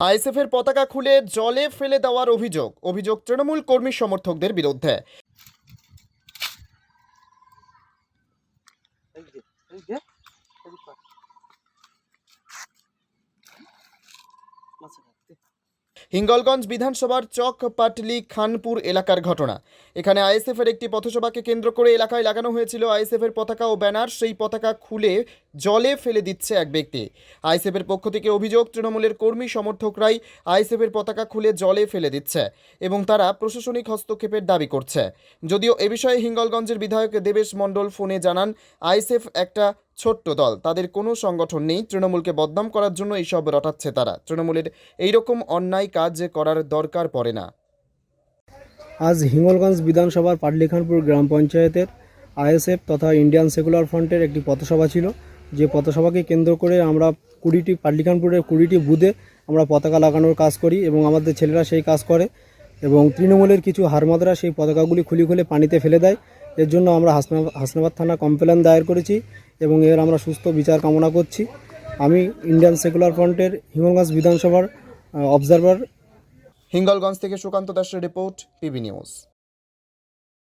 আইএসএফের পতাকা খুলে জলে ফেলে দেওয়ার অভিযোগ তৃণমূল কর্মী সমর্থকদের বিরুদ্ধে। হিঙ্গলগঞ্জ বিধানসভার চক পাটলি খানপুর এলাকার ঘটনা। এখানে আইএসএফের একটি পথসভাকে কেন্দ্র করে এলাকায় লাগানো হয়েছিল আইএসএফের পতাকা ও ব্যানার। সেই পতাকা খুলে জলে ফেলে দিচ্ছে এক ব্যক্তি। আইএসএফের পক্ষ থেকে অভিযোগ, তৃণমূলের কর্মী সমর্থকরাই আইএসএফের পতাকা খুলে জলে ফেলে দিচ্ছে এবং তারা প্রশাসনিক হস্তক্ষেপের দাবি করছে। যদিও এ বিষয়ে হিঙ্গলগঞ্জের বিধায়ক দেবেশ মণ্ডল ফোনে জানান, আইএসএফ একটা ছোট্ট দল, তাদের কোনো সংগঠন নেই। তৃণমূলকে বদনাম করার জন্য এইসব রটাচ্ছে তারা। তৃণমূলের এইরকম অন্যায় কাজ করার দরকার পড়ে না। আজ হিঙ্গলগঞ্জ বিধানসভার পাটলিখানপুর গ্রাম পঞ্চায়েতের আইএসএফ তথা ইন্ডিয়ান সেকুলার ফ্রন্টের একটি পথসভা ছিল। যে পথসভাকে কেন্দ্র করে আমরা পাটলিখানপুরের 20টি বুথে আমরা পতাকা লাগানোর কাজ করি এবং আমাদের ছেলেরা সেই কাজ করে এবং তৃণমূলের কিছু হারমাদরা সেই পতাকাগুলি খুলে পানিতে ফেলে দেয়। এর জন্য আমরা হাসনাবাদ থানা কমপ্লেন দায়ের করেছি এবং এর আমরা সুস্থ বিচার কামনা করছি। আমি ইন্ডিয়ান সেকুলার ফ্রন্টের হিঙ্গলগঞ্জ বিধানসভার অবজারভার। হিঙ্গলগঞ্জ থেকে সুকান্ত দাসের রিপোর্ট, পিবি নিউজ।